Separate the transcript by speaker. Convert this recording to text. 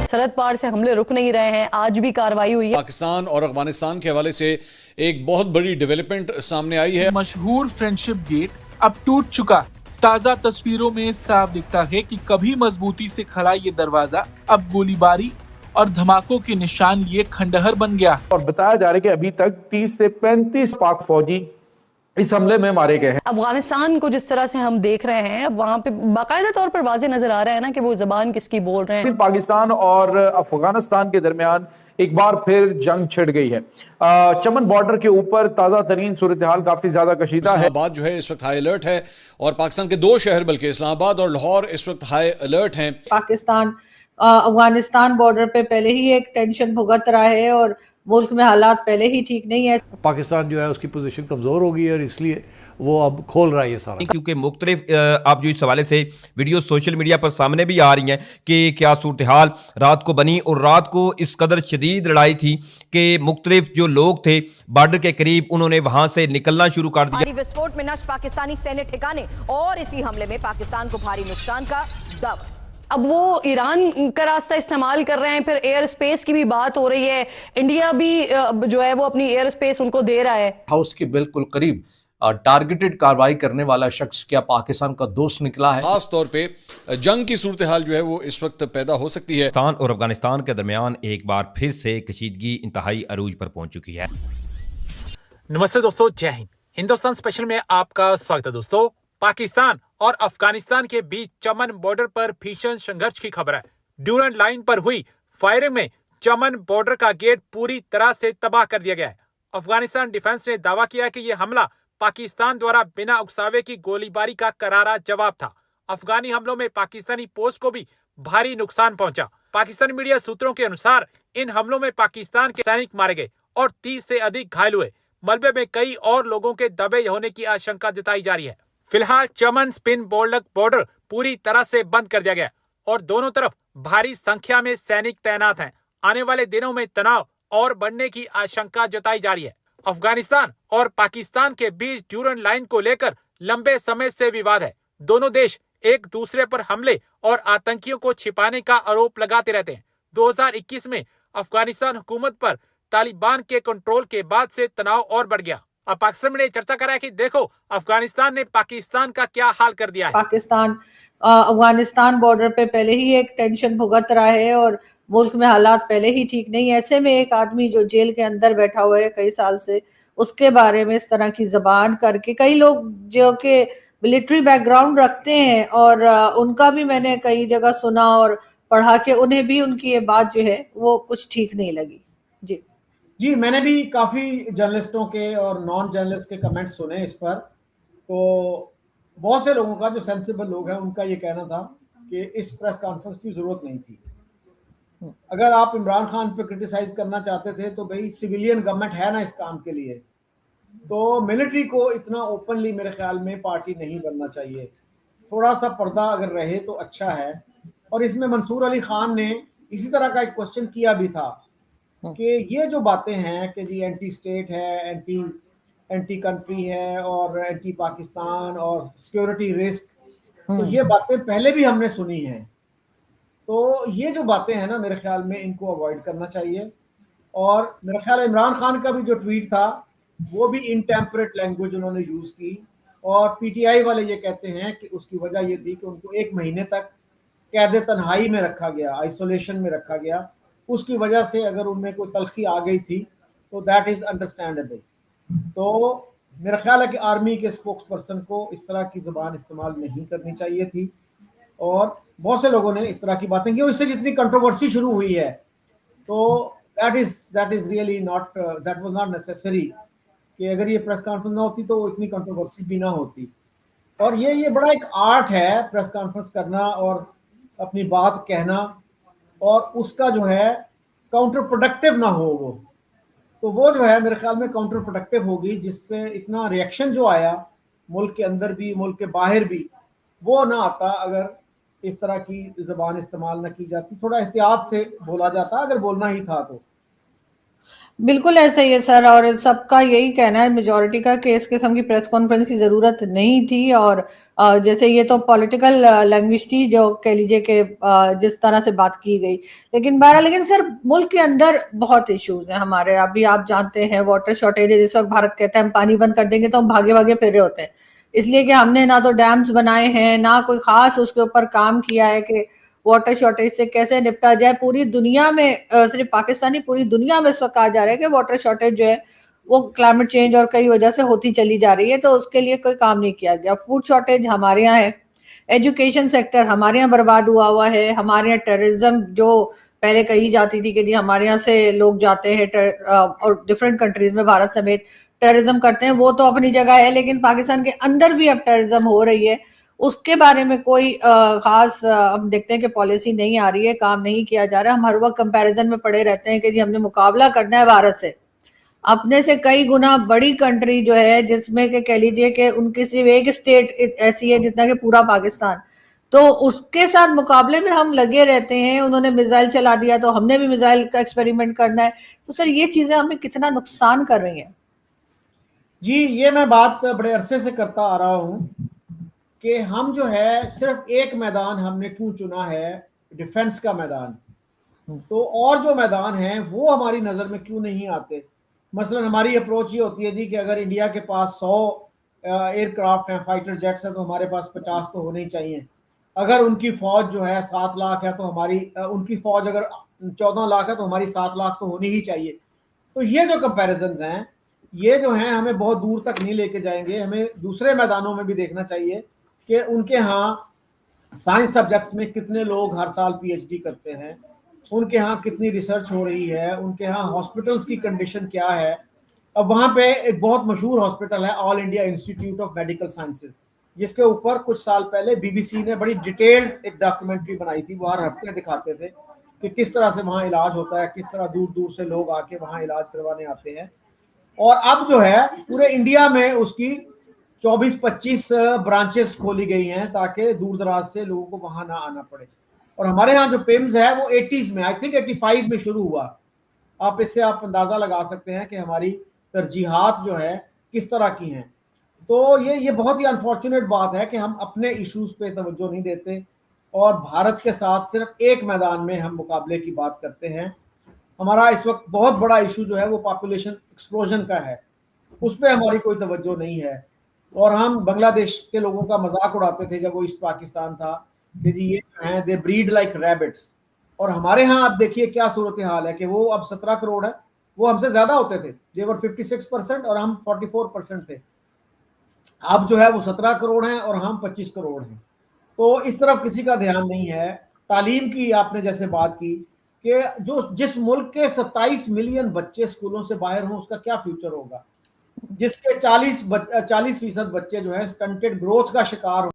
Speaker 1: सरहद पार से हमले रुक नहीं रहे हैं, आज भी कार्रवाई हुई है।
Speaker 2: पाकिस्तान और अफगानिस्तान के हवाले से एक बहुत बड़ी डेवलपमेंट सामने आई है।
Speaker 3: मशहूर फ्रेंडशिप गेट अब टूट चुका। ताजा तस्वीरों में साफ दिखता है कि कभी मजबूती से खड़ा ये दरवाजा अब गोलीबारी और धमाकों के निशान लिए खंडहर बन गया।
Speaker 4: और बताया जा रहा है कि अभी तक 30 से 35 पाक फौजी इस हमले में मारे गए हैं।
Speaker 1: अफगानिस्तान को जिस तरह से हम देख रहे हैं, अब वहाँ पे बाकायदा तौर पर वाज़ेह नजर आ रहा है ना कि वो जबान किसकी बोल रहे हैं।
Speaker 4: पाकिस्तान और अफगानिस्तान के दरमियान एक बार फिर जंग छिड़ गई है। चमन बॉर्डर के ऊपर ताजा तरीन सूरत हाल काफी ज्यादा कशीदा है।
Speaker 2: इस्लामाबाद जो है इस वक्त हाई अलर्ट है और पाकिस्तान के 2 शहर बल्कि इस्लामाबाद और लाहौर इस वक्त हाई अलर्ट हैं।
Speaker 5: पाकिस्तान अफगानिस्तान बॉर्डर पे पहले ही एक टेंशन भुगत रहा है और मुल्क में हालात पहले ही ठीक नहीं है।
Speaker 6: पाकिस्तान जो है उसकी पोजीशन कमज़ोर हो गई है और इसलिए वो अब खोल रहा है ये सारा,
Speaker 7: क्योंकि मुख्तलिफ आप जो इस हवाले से वीडियो सोशल मीडिया पर सामने भी आ रही हैं कि क्या सूरत हाल रात को बनी और रात को इस कदर शदीद लड़ाई थी कि मुख्तलिफ जो लोग थे बॉर्डर के करीब उन्होंने वहां से निकलना शुरू कर दिया।
Speaker 8: विस्फोट में नष्ट पाकिस्तानी सैन्य ठिकाने और इसी हमले में पाकिस्तान को भारी नुकसान का दावा।
Speaker 1: अब वो ईरान का रास्ता इस्तेमाल कर रहे हैं, फिर एयर स्पेस की भी बात हो रही है। इंडिया भी जो है वो अपनी एयर स्पेस उनको दे रहा है।
Speaker 9: हाउस के बिल्कुल करीब टारगेटेड कार्रवाई करने वाला शख्स क्या पाकिस्तान का दोस्त निकला है?
Speaker 2: खास तौर पे जंग की सूरत हाल जो है वो इस वक्त पैदा हो सकती है।
Speaker 7: पाकिस्तान और अफगानिस्तान के दरमियान एक बार फिर से कशीदगी इंतहाई अरूज पर पहुंच चुकी है।
Speaker 3: नमस्ते दोस्तों, जय हिंद। हिंदुस्तान स्पेशल में आपका स्वागत है। दोस्तों, पाकिस्तान और अफगानिस्तान के बीच चमन बॉर्डर पर भीषण संघर्ष की खबर है। ड्यूरन लाइन पर हुई फायरिंग में चमन बॉर्डर का गेट पूरी तरह से तबाह कर दिया गया है। अफगानिस्तान डिफेंस ने दावा किया कि यह हमला पाकिस्तान द्वारा बिना उकसावे की गोलीबारी का करारा जवाब था। अफगानी हमलों में पाकिस्तानी पोस्ट को भी भारी नुकसान पहुंचा। पाकिस्तानी मीडिया सूत्रों के अनुसार इन हमलों में पाकिस्तान के सैनिक मारे गए और 30 से अधिक घायल हुए। मलबे में कई और लोगों के दबे होने की आशंका जताई जा रही है। फिलहाल चमन स्पिन बोल्डक बॉर्डर पूरी तरह से बंद कर दिया गया और दोनों तरफ भारी संख्या में सैनिक तैनात हैं। आने वाले दिनों में तनाव और बढ़ने की आशंका जताई जा रही है। अफगानिस्तान और पाकिस्तान के बीच ड्यूरन लाइन को लेकर लंबे समय से विवाद है। दोनों देश एक दूसरे पर हमले और आतंकियों को छिपाने का आरोप लगाते रहते हैं। 2021 में अफगानिस्तान हुकूमत पर तालिबान के कंट्रोल के बाद से तनाव और बढ़ गया। अब पाकिस्तान में चर्चा कर रहा है कि देखो अफगानिस्तान ने पाकिस्तान का क्या हाल कर दिया है।
Speaker 5: पाकिस्तान अफगानिस्तान बॉर्डर पे पहले ही एक टेंशन भुगत रहा है और मुल्क में हालात पहले ही ठीक नहीं है। ऐसे में एक आदमी जो जेल के अंदर बैठा हुआ है कई साल से, उसके बारे में इस तरह की जबान करके कई लोग जो कि मिलिट्री बैकग्राउंड रखते हैं और उनका भी मैंने कई जगह सुना और पढ़ा कि उन्हें भी उनकी ये बात जो है वो कुछ ठीक नहीं लगी।
Speaker 10: जी, मैंने भी काफ़ी जर्नलिस्टों के और नॉन जर्नलिस्ट के कमेंट्स सुने इस पर। तो बहुत से लोगों का, जो सेंसिबल लोग हैं, उनका ये कहना था कि इस प्रेस कॉन्फ्रेंस की ज़रूरत नहीं थी। अगर आप इमरान खान पे क्रिटिसाइज करना चाहते थे तो भाई सिविलियन गवर्नमेंट है ना इस काम के लिए, तो मिलिट्री को इतना ओपनली मेरे ख्याल में पार्टी नहीं बनना चाहिए। थोड़ा सा पर्दा अगर रहे तो अच्छा है। और इसमें मंसूर अली खान ने इसी तरह का एक क्वेश्चन किया भी था कि ये जो बातें हैं कि जी एंटी स्टेट है, एंटी कंट्री है और एंटी पाकिस्तान और सिक्योरिटी रिस्क, तो ये बातें पहले भी हमने सुनी हैं। तो ये जो बातें हैं ना, मेरे ख्याल में इनको अवॉइड करना चाहिए। और मेरा ख्याल है इमरान खान का भी जो ट्वीट था वो भी इनटेम्परेट लैंग्वेज उन्होंने यूज़ की। और पीटीआई वाले ये कहते हैं कि उसकी वजह ये थी कि उनको 1 महीने तक कैद तन्हाई में रखा गया, आइसोलेशन में रखा गया। उसकी वजह से अगर उनमें कोई तलखी आ गई थी तो दैट इज़ अंडरस्टैंडेबल। तो मेरा ख्याल है कि आर्मी के स्पोक्स पर्सन को इस तरह की ज़बान इस्तेमाल नहीं करनी चाहिए थी। और बहुत से लोगों ने इस तरह की बातें की और इससे जितनी कंट्रोवर्सी शुरू हुई है, तो that is really not, that was not necessary कि अगर ये प्रेस कॉन्फ्रेंस ना होती तो इतनी कंट्रोवर्सी भी ना होती। और ये बड़ा एक आर्ट है प्रेस कॉन्फ्रेंस करना और अपनी बात कहना, और उसका जो है काउंटर प्रोडक्टिव ना हो वो जो है मेरे ख्याल में काउंटर प्रोडक्टिव होगी, जिससे इतना रिएक्शन जो आया मुल्क के अंदर भी मुल्क के बाहर भी वो ना आता अगर इस तरह की ज़बान इस्तेमाल ना की जाती, थोड़ा एहतियात से बोला जाता अगर बोलना ही था तो।
Speaker 5: बिल्कुल ऐसा ही है सर, और सबका यही कहना है मेजोरिटी का कि इस किस्म की प्रेस कॉन्फ्रेंस की जरूरत नहीं थी। और जैसे ये तो पॉलिटिकल लैंग्वेज थी जो कह लीजिए कि जिस तरह से बात की गई, लेकिन बहरहाल लेकिन सर मुल्क के अंदर बहुत इश्यूज हैं हमारे। अभी आप जानते हैं वाटर शॉर्टेज है, जिस वक्त भारत कहता है हम पानी बंद कर देंगे तो हम भागे भागे फिर रहे होते हैं, इसलिए कि हमने ना तो डैम्स बनाए हैं ना कोई खास उसके ऊपर काम किया है कि वाटर शॉर्टेज से कैसे निपटा जाए। पूरी दुनिया में सिर्फ पाकिस्तानी, पूरी दुनिया में इस वक्त कहा जा रहा है कि वाटर शॉर्टेज जो है वो क्लाइमेट चेंज और कई वजह से होती चली जा रही है, तो उसके लिए कोई काम नहीं किया गया। फूड शॉर्टेज हमारे यहाँ है, एजुकेशन सेक्टर हमारे यहाँ बर्बाद हुआ है, हमारे यहाँ टेररिज्म जो पहले कही जाती थी कि जी हमारे यहाँ से लोग जाते हैं और डिफरेंट कंट्रीज में भारत समेत टेररिज्म करते हैं, वो तो अपनी जगह है, लेकिन पाकिस्तान के अंदर भी अब टेररिज्म हो रही है, उसके बारे में कोई खास हम देखते हैं कि पॉलिसी नहीं आ रही है, काम नहीं किया जा रहा है। हम हर वक्त कंपैरिजन में पड़े रहते हैं कि जी हमने मुकाबला करना है भारत से, अपने से कई गुना बड़ी कंट्री जो है जिसमें के कह लीजिए कि उनकी सिर्फ एक स्टेट ऐसी है जितना कि पूरा पाकिस्तान, तो उसके साथ मुकाबले में हम लगे रहते हैं। उन्होंने मिसाइल चला दिया तो हमने भी मिसाइल का एक्सपेरिमेंट करना है। तो सर ये चीजें हमें कितना नुकसान कर रही हैं?
Speaker 10: जी, ये मैं बात बड़े अरसे से करता आ रहा हूं कि हम जो है सिर्फ एक मैदान हमने क्यों चुना है, डिफेंस का मैदान, तो और जो मैदान है वो हमारी नज़र में क्यों नहीं आते। मसलन हमारी अप्रोच ये होती है जी कि अगर इंडिया के पास 100 एयरक्राफ्ट हैं, फाइटर जेट्स हैं, तो हमारे पास 50 तो होने ही चाहिए। अगर उनकी फौज जो है 7 लाख है तो हमारी उनकी फौज अगर 14 लाख है तो हमारी 7 लाख तो होनी ही चाहिए। तो ये जो कंपैरिजन्स हैं ये जो हैं हमें बहुत दूर तक नहीं लेके जाएंगे। हमें दूसरे मैदानों में भी देखना चाहिए कि उनके यहाँ साइंस सब्जेक्ट्स में कितने लोग हर साल पीएचडी करते हैं, उनके यहाँ कितनी रिसर्च हो रही है, उनके यहाँ हॉस्पिटल्स की कंडीशन क्या है। अब वहाँ पे एक बहुत मशहूर हॉस्पिटल है all India institute of medical sciences, जिसके ऊपर कुछ साल पहले बीबीसी ने बड़ी डिटेल्ड एक डॉक्यूमेंट्री बनाई थी। वो हर हफ्ते दिखाते थे कि किस तरह से वहाँ इलाज होता है, किस तरह दूर दूर से लोग आके वहाँ इलाज करवाने आते हैं। और अब जो है पूरे इंडिया में उसकी 24-25 ब्रांचेस खोली गई हैं ताकि दूर दराज से लोगों को वहां ना आना पड़े। और हमारे यहाँ जो पेम्स है वो 80s में, आई थिंक 85 में शुरू हुआ। आप इससे आप अंदाजा लगा सकते हैं कि हमारी तरजीहात जो है किस तरह की हैं। तो ये बहुत ही अनफॉर्चुनेट बात है कि हम अपने इश्यूज पे तवज्जो नहीं देते और भारत के साथ सिर्फ एक मैदान में हम मुकाबले की बात करते हैं। हमारा इस वक्त बहुत बड़ा इशू जो है वो पॉपुलेशन एक्सप्लोजन का है, उस पर हमारी कोई तवज्जो नहीं है। और हम बांग्लादेश के लोगों का मजाक उड़ाते थे जब वो ईस्ट पाकिस्तान था कि जी ये हैं दे ब्रीड लाइक रैबिट्स। और हमारे यहाँ आप देखिए क्या सूरत हाल है कि वो अब 17 करोड़ है, वो हमसे ज्यादा होते थे, देवर 56% और हम 44% थे। अब जो है वो 17 करोड़ हैं और हम 25 करोड़ हैं। तो इस तरफ किसी का ध्यान नहीं है। तालीम की आपने जैसे बात की कि जो जिस मुल्क के 27 मिलियन बच्चे स्कूलों से बाहर हों उसका क्या फ्यूचर होगा, जिसके 40% बच्चे जो है स्टंटेड ग्रोथ का शिकार